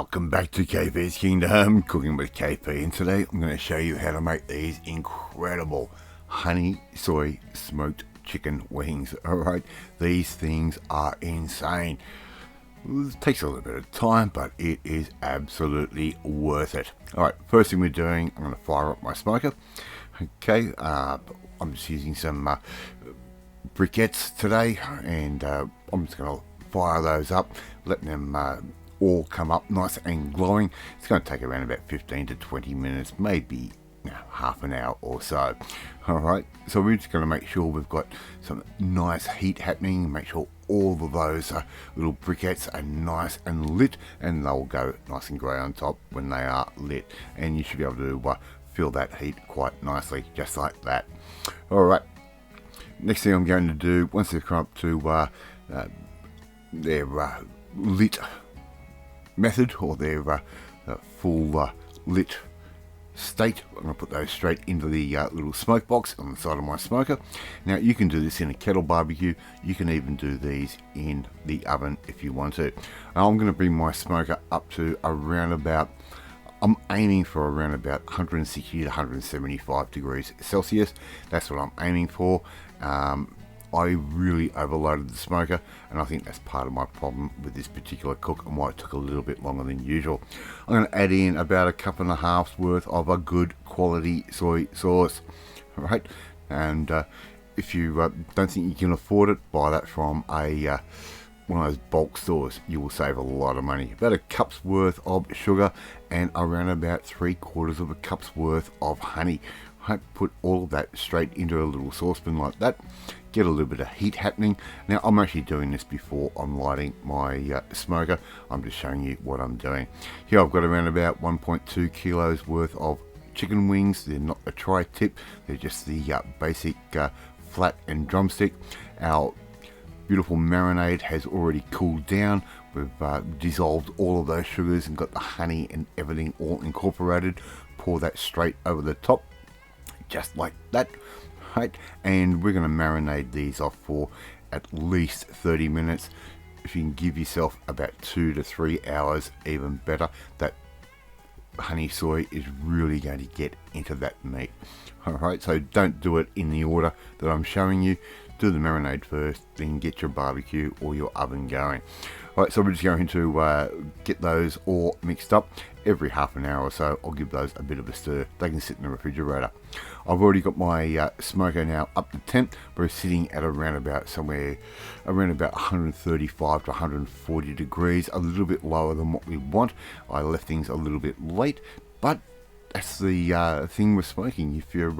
Welcome back to KP's Kingdom, Cooking with KP, and today I'm going to show you how to make these incredible honey soy smoked chicken wings. Alright, these things are insane. It takes a little bit of time, but it is absolutely worth it. Alright, first thing we're doing, I'm going to fire up my smoker. Okay, I'm just using some briquettes today, and I'm just going to fire those up, letting them all come up nice and glowing. It's going to take around about 15 to 20 minutes, maybe half an hour or so. Alright, so we're just going to make sure we've got some nice heat happening, make sure all of those little briquettes are nice and lit, and they'll go nice and grey on top when they are lit, and you should be able to feel that heat quite nicely, just like that. Alright, next thing I'm going to do, once they've come up to their lit method, or their full lit state, I'm going to put those straight into the little smoke box on the side of my smoker. Now you can do this in a kettle barbecue, you can even do these in the oven if you want to. I'm going to bring my smoker up to around about, I'm aiming for around about 160 to 175 degrees Celsius. That's what I'm aiming for. I really overloaded the smoker, and I think that's part of my problem with this particular cook and why it took a little bit longer than usual. I'm going to add in about a cup and a half's worth of a good quality soy sauce. Right, and if you don't think you can afford it, buy that from a one of those bulk stores. You will save a lot of money. About a cup's worth of sugar and around about 3/4 of a cup's worth of honey. Right, put all of that straight into a little saucepan like that. Get a little bit of heat happening. Now I'm actually doing this before I'm lighting my smoker. I'm just showing you what I'm doing. Here I've got around about 1.2 kilos worth of chicken wings. They're not a tri-tip, they're just the basic flat and drumstick. Our beautiful marinade has already cooled down. We've dissolved all of those sugars and got the honey and everything all incorporated. Pour that straight over the top, just like that. Right, and we're going to marinate these off for at least 30 minutes. If you can give yourself about 2 to 3 hours, even better. That honey soy is really going to get into that meat. Alright, so don't do it in the order that I'm showing you. Do the marinade first, then get your barbecue or your oven going. Alright, so we're just going to get those all mixed up. Every half an hour or so, I'll give those a bit of a stir. They can sit in the refrigerator. I've already got my smoker now up to temp. We're sitting at around about somewhere around about 135 to 140 degrees, a little bit lower than what we want. I left things a little bit late, but that's the thing with smoking. If you're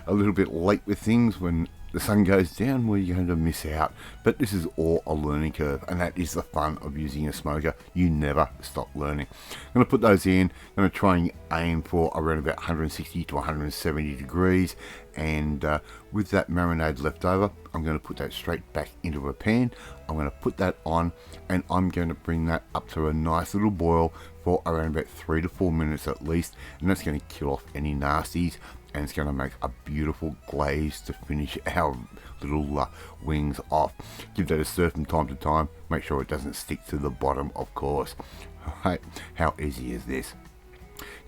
a little bit late with things, when the sun goes down, well, you're going to miss out. But this is all a learning curve, and that is the fun of using a smoker. You never stop learning. I'm going to put those in. I'm going to try and aim for around about 160 to 170 degrees, and with that marinade left over, I'm going to put that straight back into a pan. I'm going to put that on, and I'm going to bring that up to a nice little boil for around about 3 to 4 minutes at least, and that's going to kill off any nasties, and it's going to make a beautiful glaze to finish our little wings off. Give that a stir from time to time. Make sure it doesn't stick to the bottom, of course. Alright, how easy is this?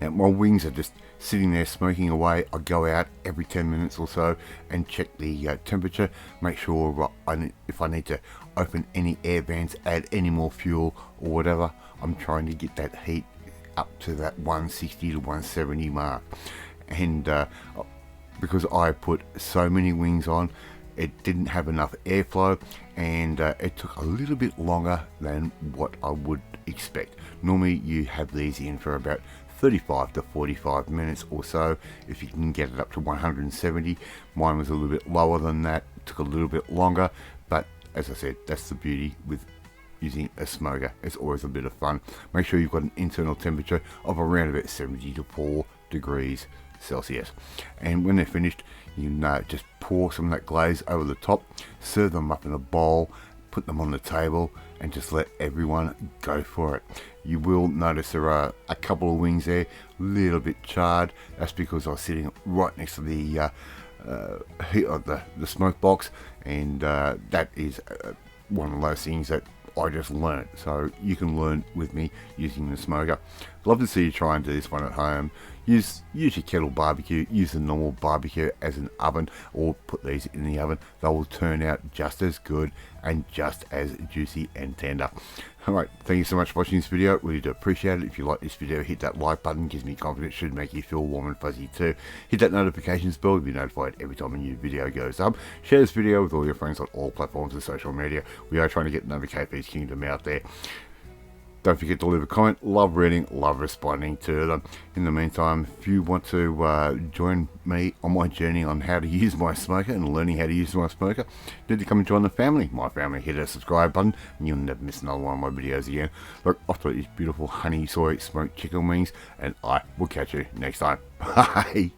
Now my wings are just sitting there smoking away. I go out every 10 minutes or so and check the temperature. Make sure if I need to open any air vents, add any more fuel or whatever. I'm trying to get that heat up to that 160 to 170 mark. And because I put so many wings on, it didn't have enough airflow, and it took a little bit longer than what I would expect. Normally you have these in for about 35 to 45 minutes or so if you can get it up to 170. Mine was a little bit lower than that, it took a little bit longer, but as I said, that's the beauty with using a smoker. It's always a bit of fun. Make sure you've got an internal temperature of around about 70 to 4 degrees Celsius, and when they're finished, you can just pour some of that glaze over the top, serve them up in a bowl, put them on the table, and just let everyone go for it. You will notice there are a couple of wings there, a little bit charred. That's because I was sitting right next to the heat of the smoke box, and that is one of those things that I just learnt. So you can learn with me using the smoker. Love to see you try and do this one at home. Use your kettle barbecue, use the normal barbecue as an oven, or put these in the oven. They will turn out just as good and just as juicy and tender. Alright, thank you so much for watching this video. Really do appreciate it. If you like this video, hit that like button, gives me confidence, should make you feel warm and fuzzy too. Hit that notifications bell to be notified every time a new video goes up. Share this video with all your friends on all platforms of social media. We are trying to get another KP's Kingdom out there. Don't forget to leave a comment. Love reading, love responding to them. In the meantime, if you want to join me on my journey on how to use my smoker and learning how to use my smoker, need to come and join the family. My family, hit that subscribe button and you'll never miss another one of my videos again. Look, off to these beautiful honey soy smoked chicken wings, and I will catch you next time. Bye.